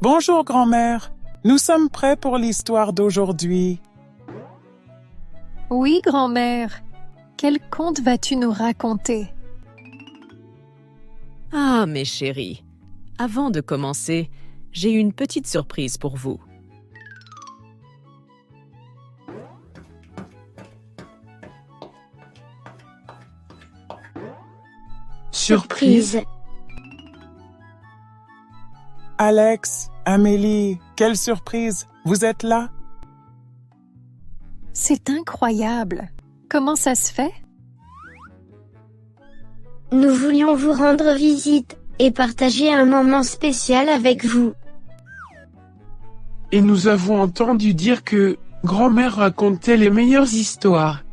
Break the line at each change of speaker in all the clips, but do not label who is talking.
Bonjour, grand-mère. Nous sommes prêts pour l'histoire d'aujourd'hui.
Oui, grand-mère. Quel conte vas-tu nous raconter?
Ah, mes chéris, avant de commencer, j'ai une petite surprise pour vous.
Surprise.
Alex, Amélie, quelle surprise! Vous êtes là?
C'est incroyable. Comment ça se fait?
Nous voulions vous rendre visite et partager un moment spécial avec vous.
Et nous avons entendu dire que grand-mère racontait les meilleures histoires.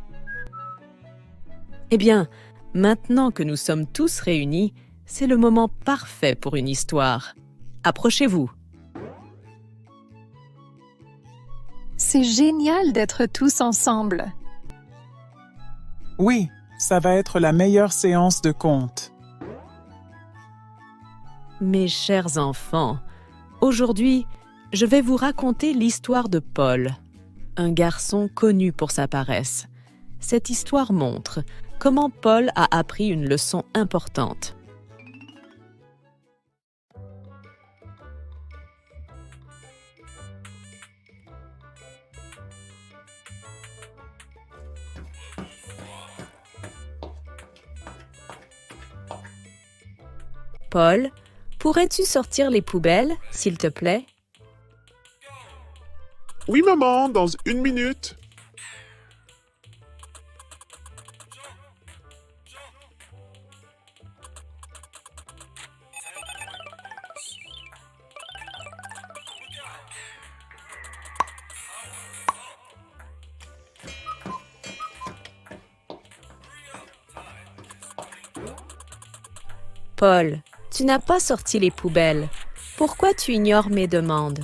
Eh bien, maintenant que nous sommes tous réunis, c'est le moment parfait pour une histoire. Approchez-vous.
C'est génial d'être tous ensemble.
Oui, ça va être la meilleure séance de contes.
Mes chers enfants, aujourd'hui, je vais vous raconter l'histoire de Paul, un garçon connu pour sa paresse. Cette histoire montre comment Paul a appris une leçon importante. Paul, pourrais-tu sortir les poubelles, s'il te plaît?
Oui, maman, dans 1 minute.
Paul, tu n'as pas sorti les poubelles. Pourquoi tu ignores mes demandes?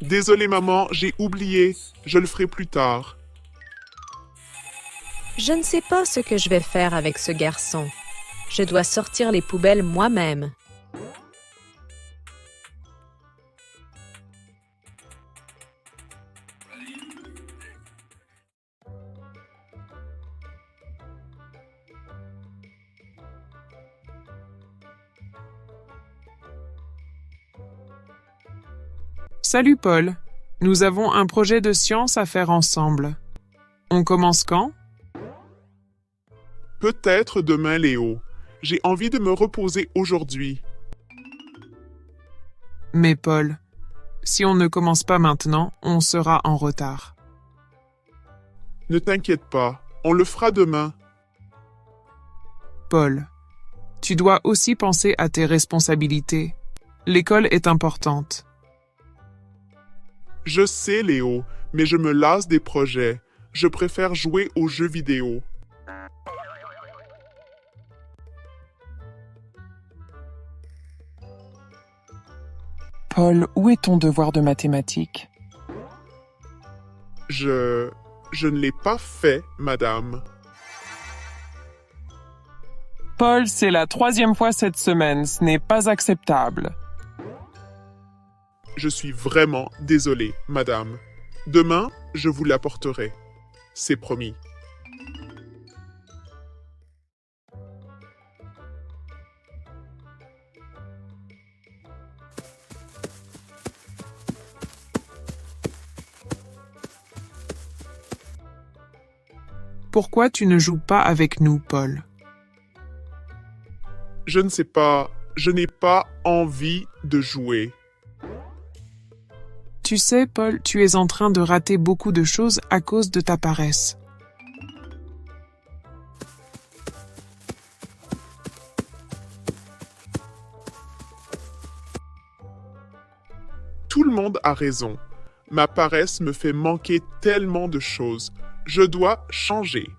Désolé, maman, j'ai oublié. Je le ferai plus tard.
Je ne sais pas ce que je vais faire avec ce garçon. Je dois sortir les poubelles moi-même.
Salut Paul, nous avons un projet de science à faire ensemble. On commence quand?
Peut-être demain, Léo. J'ai envie de me reposer aujourd'hui.
Mais Paul, si on ne commence pas maintenant, on sera en retard.
Ne t'inquiète pas, on le fera demain.
Paul, tu dois aussi penser à tes responsabilités. L'école est importante.
Je sais, Léo, mais je me lasse des projets. Je préfère jouer aux jeux vidéo.
Paul, où est ton devoir de mathématiques?
Je ne l'ai pas fait, madame.
Paul, c'est la 3e fois cette semaine. Ce n'est pas acceptable.
Je suis vraiment désolé, madame. Demain, je vous l'apporterai. C'est promis.
Pourquoi tu ne joues pas avec nous, Paul?
Je ne sais pas, je n'ai pas envie de jouer.
Tu sais, Paul, tu es en train de rater beaucoup de choses à cause de ta paresse.
Tout le monde a raison. Ma paresse me fait manquer tellement de choses. Je dois changer.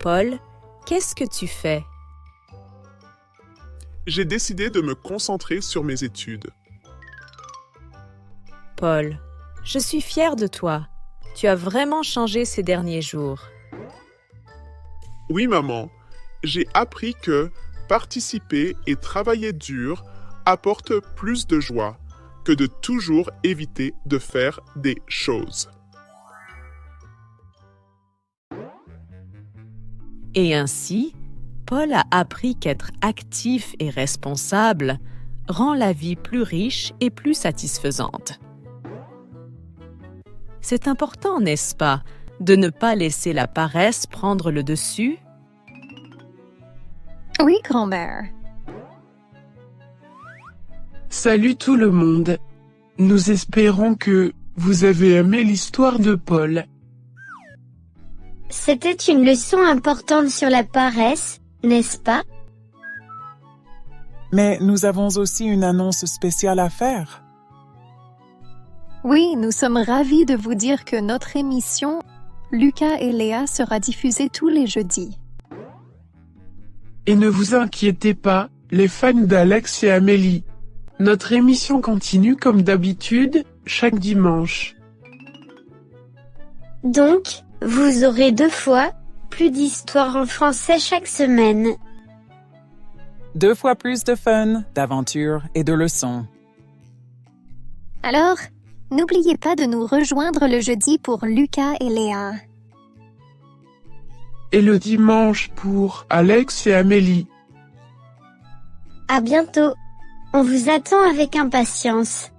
Paul, qu'est-ce que tu fais?
j'ai décidé de me concentrer sur mes études.
Paul, je suis fière de toi. Tu as vraiment changé ces derniers jours.
Oui, maman, j'ai appris que participer et travailler dur apporte plus de joie que de toujours éviter de faire des choses.
Et ainsi, Paul a appris qu'être actif et responsable rend la vie plus riche et plus satisfaisante. C'est important, n'est-ce pas, de ne pas laisser la paresse prendre le dessus?
Oui, grand-mère.
Salut tout le monde. Nous espérons que vous avez aimé l'histoire de Paul.
C'était une leçon importante sur la paresse, n'est-ce pas?
Mais nous avons aussi une annonce spéciale à faire.
Oui, nous sommes ravis de vous dire que notre émission Lucas et Léa sera diffusée tous les jeudis.
Et ne vous inquiétez pas, les fans d'Alex et Amélie. Notre émission continue comme d'habitude, chaque dimanche.
Donc, vous aurez 2 fois plus d'histoires en français chaque semaine.
2 fois plus de fun, d'aventures et de leçons.
Alors, n'oubliez pas de nous rejoindre le jeudi pour Lucas et Léa.
Et le dimanche pour Alex et Amélie.
À bientôt. On vous attend avec impatience.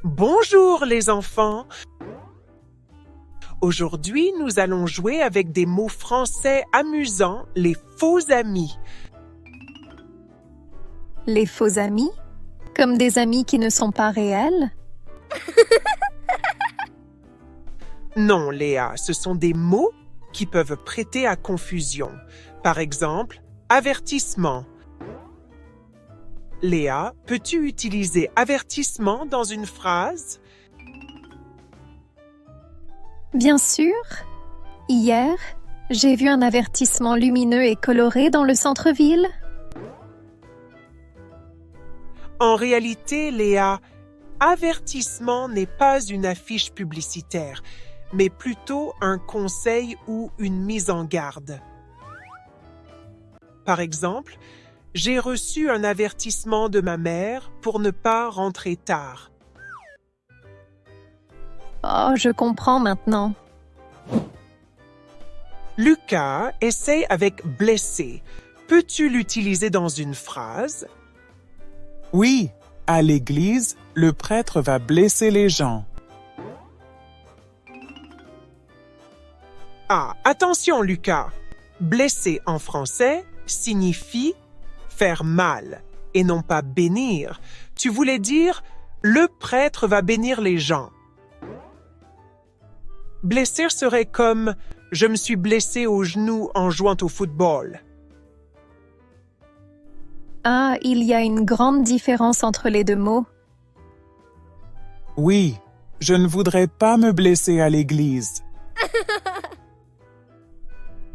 Bonjour les enfants! Aujourd'hui, nous allons jouer avec des mots français amusants, les faux amis.
Les faux amis? Comme des amis qui ne sont pas réels?
Non, Léa, ce sont des mots qui peuvent prêter à confusion. Par exemple, avertissement. Léa, peux-tu utiliser avertissement dans une phrase?
Bien sûr. Hier, j'ai vu un avertissement lumineux et coloré dans le centre-ville.
En réalité, Léa, avertissement n'est pas une affiche publicitaire, mais plutôt un conseil ou une mise en garde. Par exemple, j'ai reçu un avertissement de ma mère pour ne pas rentrer tard.
Oh, je comprends maintenant.
Lucas, essaye avec blessé. Peux-tu l'utiliser dans une phrase?
Oui, à l'église, le prêtre va blesser les gens.
Ah, attention Lucas! Blesser en français signifie faire mal et non pas bénir. Tu voulais dire le prêtre va bénir les gens. Blesser serait comme je me suis blessé au genou en jouant au football.
Ah, il y a une grande différence entre les deux mots.
Oui, je ne voudrais pas me blesser à l'église.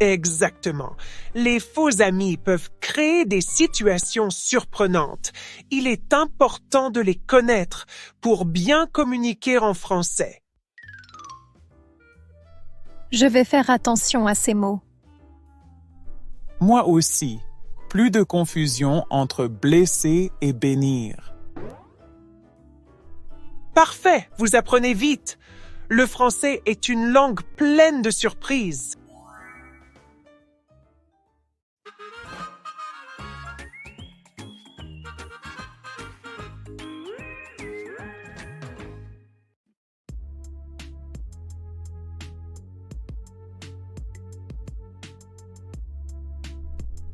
Exactement. Les faux amis peuvent créer des situations surprenantes. Il est important de les connaître pour bien communiquer en français.
Je vais faire attention à ces mots.
Moi aussi. Plus de confusion entre blesser et bénir.
Parfait, vous apprenez vite. Le français est une langue pleine de surprises.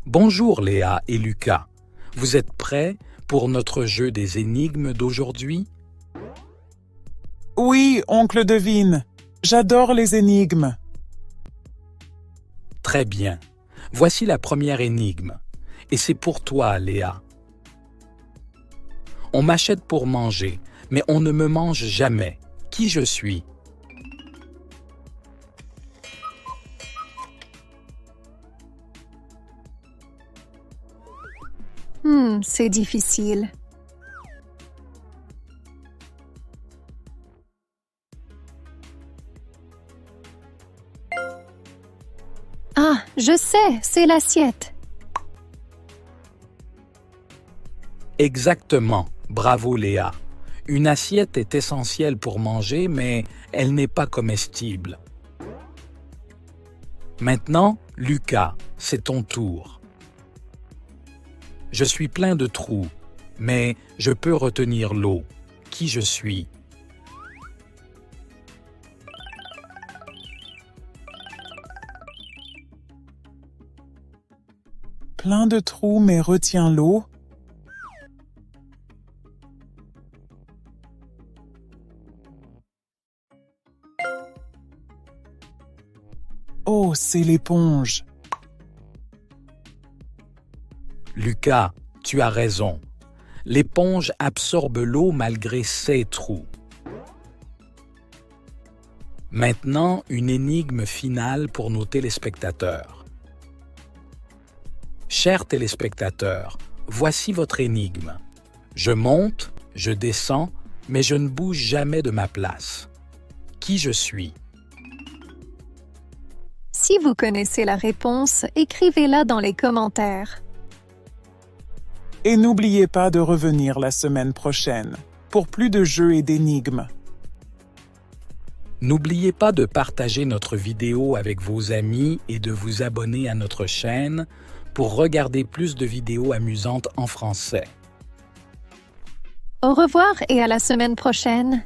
Bonjour Léa et Lucas. Vous êtes prêts pour notre jeu des énigmes d'aujourd'hui?
Oui, oncle Devine. J'adore les énigmes.
Très bien. Voici la première énigme. Et c'est pour toi, Léa. On m'achète pour manger, mais on ne me mange jamais. Qui je suis?
C'est difficile. Ah, je sais, c'est l'assiette.
Exactement. Bravo Léa. Une assiette est essentielle pour manger, mais elle n'est pas comestible. Maintenant, Lucas, c'est ton tour. Je suis plein de trous, mais je peux retenir l'eau. Qui je suis?
Plein de trous mais retiens l'eau. Oh, c'est l'éponge.
Lucas, tu as raison. L'éponge absorbe l'eau malgré ses trous. Maintenant, une énigme finale pour nos téléspectateurs. Chers téléspectateurs, voici votre énigme. Je monte, je descends, mais je ne bouge jamais de ma place. Qui je suis?
Si vous connaissez la réponse, écrivez-la dans les commentaires.
Et n'oubliez pas de revenir la semaine prochaine pour plus de jeux et d'énigmes.
N'oubliez pas de partager notre vidéo avec vos amis et de vous abonner à notre chaîne pour regarder plus de vidéos amusantes en français.
Au revoir et à la semaine prochaine.